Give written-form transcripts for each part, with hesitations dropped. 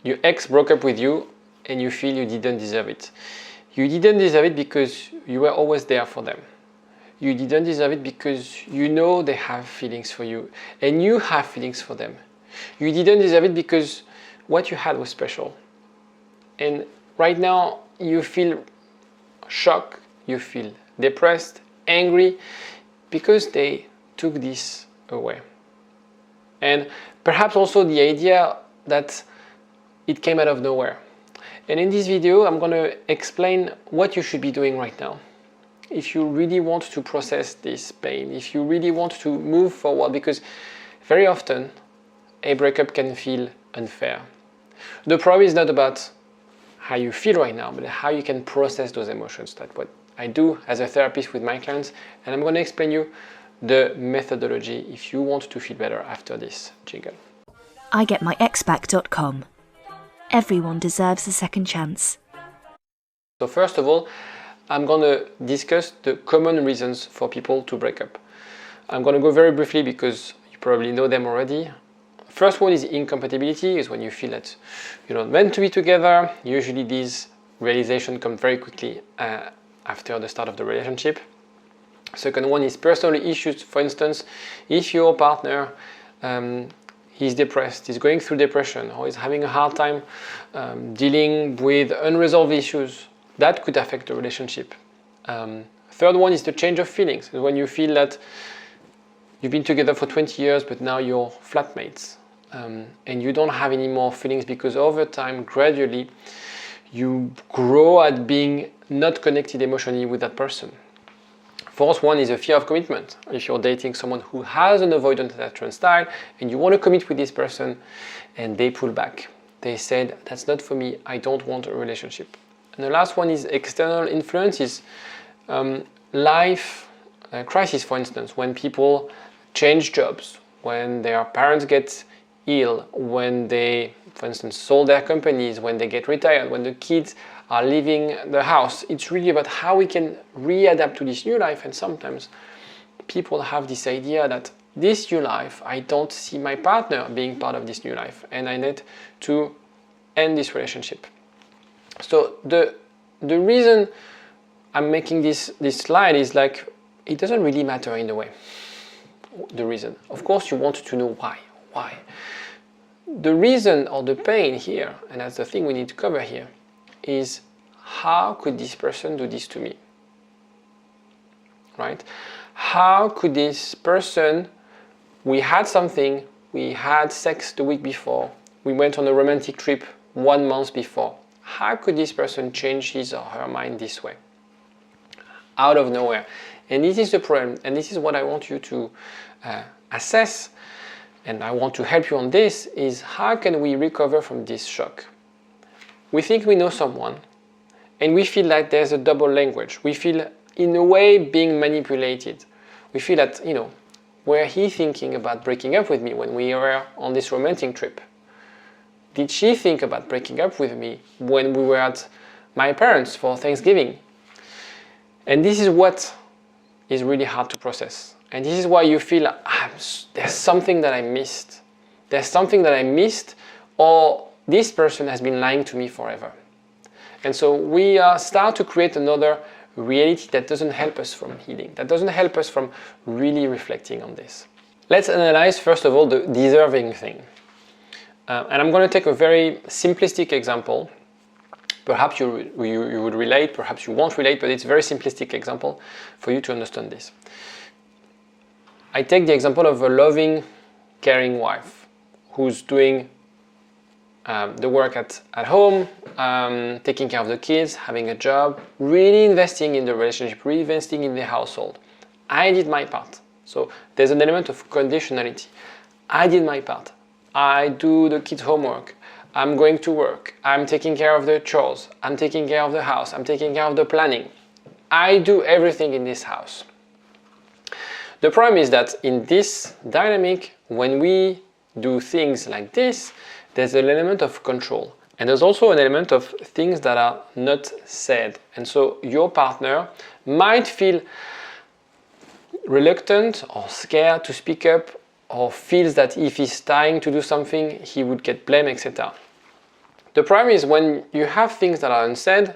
Your ex broke up with you and you feel you didn't deserve it. You didn't deserve it because you were always there for them. You didn't deserve it because you know they have feelings for you and you have feelings for them. You didn't deserve it because what you had was special. And right now you feel shocked, you feel depressed, angry because they took this away. And perhaps also the idea that it came out of nowhere. And in this video, I'm going to explain what you should be doing right now. If you really want to process this pain, if you really want to move forward, because very often a breakup can feel unfair. The problem is not about how you feel right now, but how you can process those emotions. That's what I do as a therapist with my clients, and I'm going to explain you the methodology if you want to feel better after this jingle. igetmyexback.com. Everyone deserves a second chance. So first of all, I'm going to discuss the common reasons for people to break up. I'm going to go very briefly because you probably know them already. First one is incompatibility, is when you feel that you're not meant to be together. Usually these realizations come very quickly after the start of the relationship. Second one is personal issues. For instance, if your partner he's depressed, he's going through depression, or he's having a hard time dealing with unresolved issues, that could affect the relationship. Third one is the change of feelings. When you feel that you've been together for 20 years, but now you're flatmates, and you don't have any more feelings because over time, gradually, you grow at being not connected emotionally with that person. Fourth one is a fear of commitment. If you're dating someone who has an avoidant attachment style and you want to commit with this person and they pull back, they said, that's not for me, I don't want a relationship. And the last one is external influences. Life crisis, for instance, when people change jobs, when their parents get ill, when they, for instance, sold their companies, when they get retired, when the kids are leaving the house. It's really about how we can readapt to this new life. And sometimes people have this idea that this new life, I don't see my partner being part of this new life and I need to end this relationship. So the reason I'm making this slide is like, it doesn't really matter in a way, the reason. Of course you want to know why. The reason or the pain here, and that's the thing we need to cover here, is how could this person do this to me, right? How could this person, we had something, we had sex the week before, we went on a romantic trip 1 month before. How could this person change his or her mind this way? Out of nowhere. And this is the problem, and this is what I want you to assess, and I want to help you on this, is how can we recover from this shock? We think we know someone, and we feel like there's a double language. We feel, in a way, being manipulated. We feel that, were he thinking about breaking up with me when we were on this romantic trip? Did she think about breaking up with me when we were at my parents' for Thanksgiving? And this is what is really hard to process. And this is why you feel, there's something that I missed. There's something that I missed, or this person has been lying to me forever. And so we start to create another reality that doesn't help us from healing, that doesn't help us from really reflecting on this. Let's analyze, first of all, the deserving thing. And I'm going to take a very simplistic example. Perhaps you would relate, perhaps you won't relate, but it's a very simplistic example for you to understand this. I take the example of a loving, caring wife who's doing the work at home, taking care of the kids, having a job, really investing in the relationship, really investing in the household. I did my part. So there's an element of conditionality. I did my part. I do the kids' homework. I'm going to work. I'm taking care of the chores. I'm taking care of the house. I'm taking care of the planning. I do everything in this house. The problem is that in this dynamic, when we do things like this, there's an element of control. And there's also an element of things that are not said. And so your partner might feel reluctant or scared to speak up, or feels that if he's trying to do something, he would get blamed, etc. The problem is when you have things that are unsaid,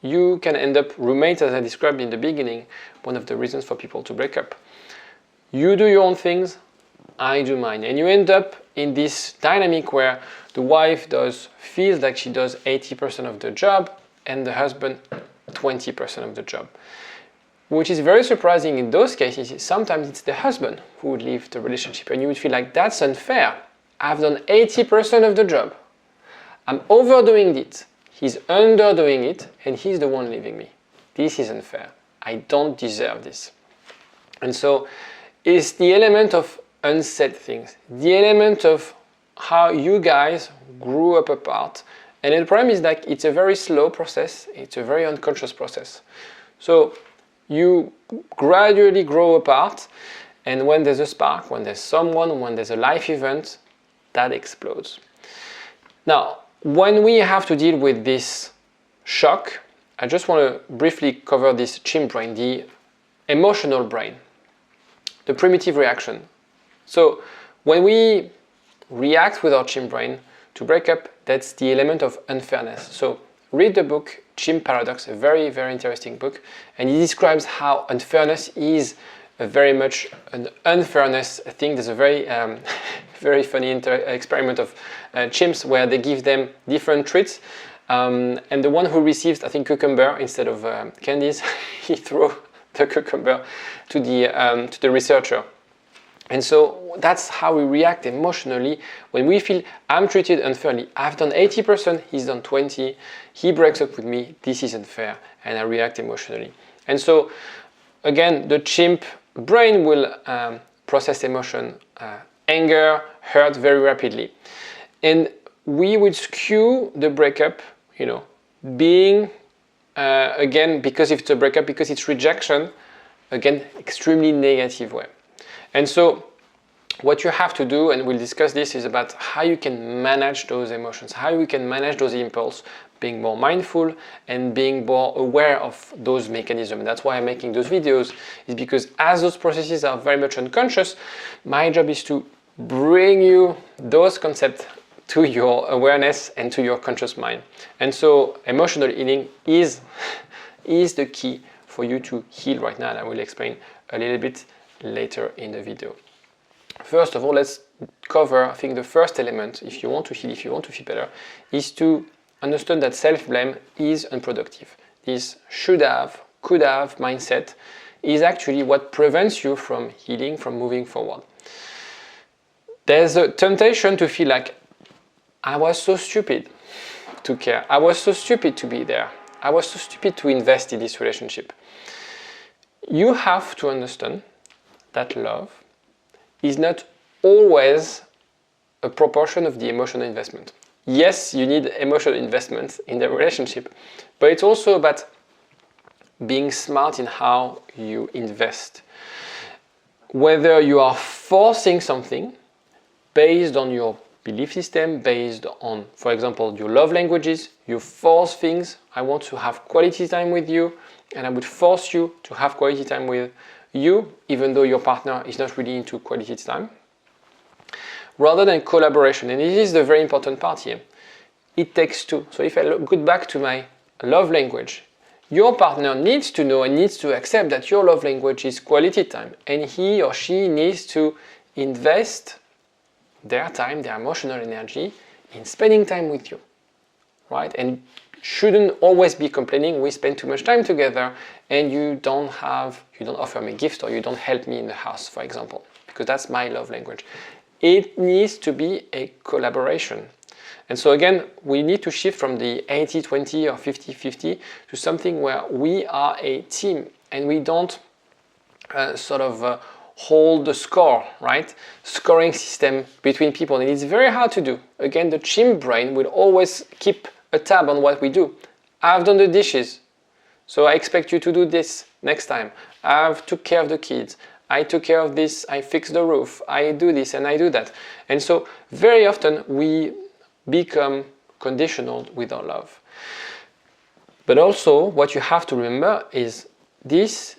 you can end up roommates, as I described in the beginning, one of the reasons for people to break up. You do your own things, I do mine. And you end up in this dynamic where the wife feels like she does 80% of the job and the husband 20% of the job. Which is very surprising in those cases. Sometimes it's the husband who would leave the relationship and you would feel like that's unfair. I've done 80% of the job. I'm overdoing it. He's underdoing it and he's the one leaving me. This is unfair. I don't deserve this. And so it's the element of unsaid things, the element of how you guys grew up apart. And the problem is that it's a very slow process. It's a very unconscious process. So you gradually grow apart, and when there's a spark, when there's someone, when there's a life event, that explodes. Now, when we have to deal with this shock, I just want to briefly cover this chimp brain, the emotional brain, the primitive reaction. So when we react with our chimp brain to break up, that's the element of unfairness. So read the book Chimp Paradox, a very, very interesting book, and he describes how unfairness is very much an unfairness thing. There's a very, very funny experiment of chimps where they give them different treats, and the one who receives, I think, cucumber instead of candies, he throws the cucumber to the researcher. And so that's how we react emotionally when we feel I'm treated unfairly. I've done 80%, he's done 20%, he breaks up with me, this is unfair, and I react emotionally. And so again, the chimp brain will process emotion, anger, hurt very rapidly. And we would skew the breakup, being, again, because it's a breakup, because it's rejection, again, extremely negative way. And so what you have to do, and we'll discuss this, is about how you can manage those emotions, how you can manage those impulses, being more mindful and being more aware of those mechanisms. That's why I'm making those videos, is because as those processes are very much unconscious, my job is to bring you those concepts to your awareness and to your conscious mind. And so emotional healing is the key for you to heal right now, and I will explain a little bit later in the video. First of all, let's cover, I think, the first element, if you want to heal, if you want to feel better, is to understand that self-blame is unproductive. This should have, could have mindset is actually what prevents you from healing, from moving forward. There's a temptation to feel like, I was so stupid to care. I was so stupid to be there. I was so stupid to invest in this relationship. You have to understand that love is not always a proportion of the emotional investment. Yes, you need emotional investment in the relationship, but it's also about being smart in how you invest. Whether you are forcing something based on your belief system, based on, for example, your love languages, you force things. I want to have quality time with you, and I would force you to have quality time with you, even though your partner is not really into quality time, rather than collaboration. And this is the very important part here. It takes two. So if I go back to my love language, your partner needs to know and needs to accept that your love language is quality time, and he or she needs to invest their time, their emotional energy in spending time with you, right? And shouldn't always be complaining, we spend too much time together and you don't offer me gifts, or you don't help me in the house, for example, because that's my love language. It needs to be a collaboration. And so again, we need to shift from the 80-20 or 50-50 to something where we are a team and we don't hold the score, right? Scoring system between people, and it's very hard to do. Again, the chimp brain will always keep a tab on what we do. I've done the dishes, so I expect you to do this next time. I've took care of the kids. I took care of this, I fixed the roof, I do this and I do that. And so very often we become conditional with our love. But also what you have to remember is this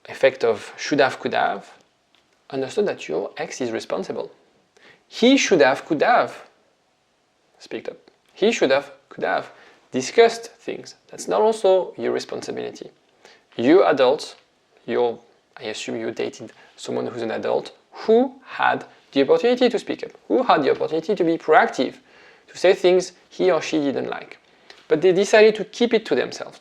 effect of should have, could have. Understand that your ex is responsible. He should have, could have speak up. could have discussed things. That's not also your responsibility. You adults, I assume you dated someone who's an adult who had the opportunity to speak up, who had the opportunity to be proactive, to say things he or she didn't like. But they decided to keep it to themselves.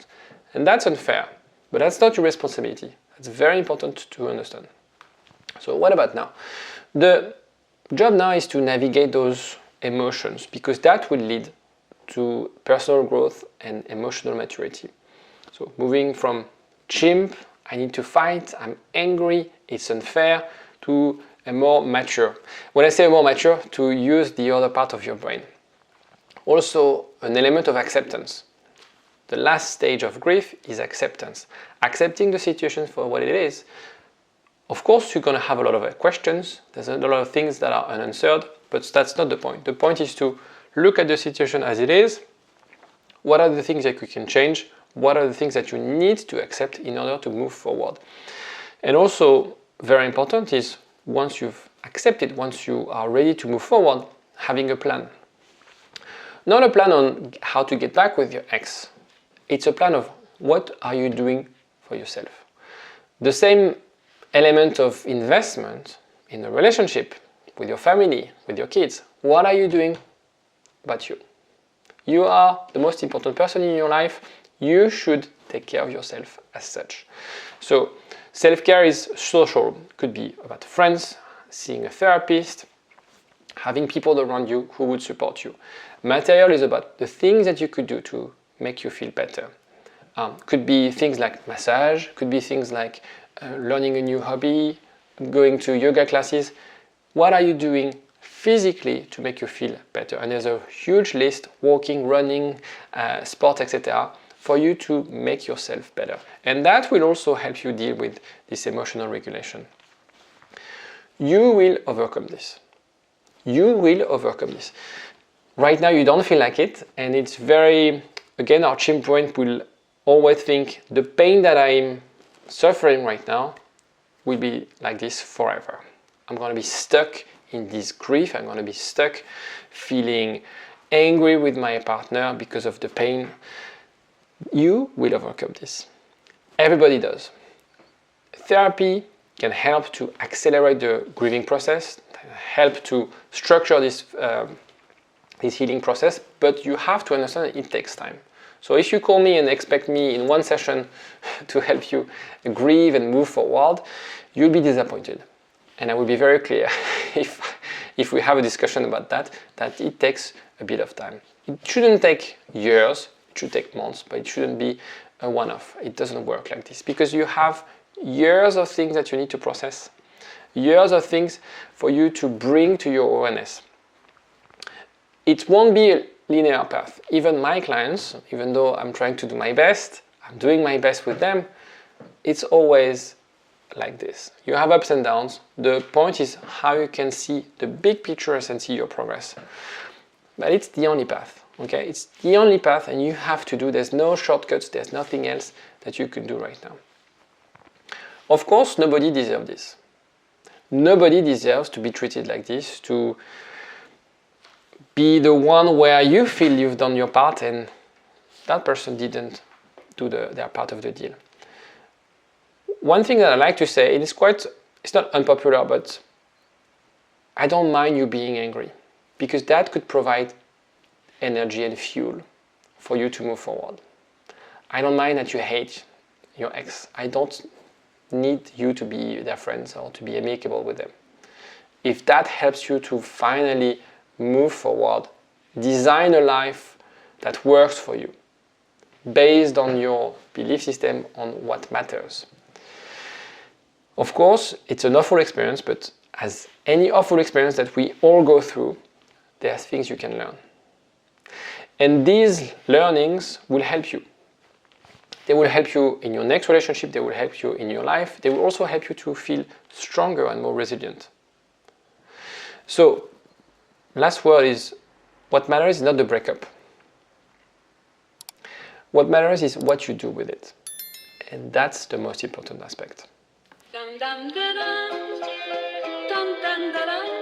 And that's unfair, but that's not your responsibility. That's very important to understand. So what about now? The job now is to navigate those emotions, because that will lead to personal growth and emotional maturity. So moving from chimp, I need to fight, I'm angry, it's unfair, to a more mature. When I say more mature, to use the other part of your brain. Also, an element of acceptance. The last stage of grief is acceptance. Accepting the situation for what it is. Of course, you're going to have a lot of questions. There's a lot of things that are unanswered, but that's not the point. The point is to look at the situation as it is. What are the things that you can change? What are the things that you need to accept in order to move forward? And also, very important is once you've accepted, once you are ready to move forward, having a plan. Not a plan on how to get back with your ex. It's a plan of what are you doing for yourself. The same element of investment in a relationship with your family, with your kids. What are you doing about you? You are the most important person in your life. You should take care of yourself as such. So self-care is social. Could be about friends, seeing a therapist, having people around you who would support you. Material is about the things that you could do to make you feel better. Could be things like massage, could be things like learning a new hobby, going to yoga classes. What are you doing physically to make you feel better? And there's a huge list: walking, running, sport, etc., for you to make yourself better. And that will also help you deal with this emotional regulation. You will overcome this. You will overcome this. Right now you don't feel like it, and it's very, again, our chimp brain will always think the pain that I'm suffering right now will be like this forever. I'm going to be stuck in this grief. I'm going to be stuck feeling angry with my partner because of the pain. You will overcome this. Everybody does. Therapy can help to accelerate the grieving process, help to structure this healing process, but you have to understand that it takes time. So if you call me and expect me in one session to help you grieve and move forward, you'll be disappointed. And I will be very clear if we have a discussion about that it takes a bit of time. It shouldn't take years, it should take months, but it shouldn't be a one-off. It doesn't work like this because you have years of things that you need to process, years of things for you to bring to your awareness. It won't be a linear path. Even my clients, even though I'm trying to do my best, I'm doing my best with them, it's always like this. You have ups and downs. The point is how you can see the big pictures and see your progress. But it's the only path, okay? It's the only path and you have to do, there's no shortcuts, there's nothing else that you can do right now. Of course, nobody deserves this. Nobody deserves to be treated like this, to be the one where you feel you've done your part and that person didn't do their part of the deal. One thing that I like to say, it's not unpopular, but I don't mind you being angry because that could provide energy and fuel for you to move forward. I don't mind that you hate your ex. I don't need you to be their friends or to be amicable with them. If that helps you to finally move forward, design a life that works for you based on your belief system on what matters. Of course, it's an awful experience, but as any awful experience that we all go through, there are things you can learn. And these learnings will help you. They will help you in your next relationship, they will help you in your life, they will also help you to feel stronger and more resilient. So, last word is, what matters is not the breakup. What matters is what you do with it. And that's the most important aspect. Dum dum da dum, dum dum da dum.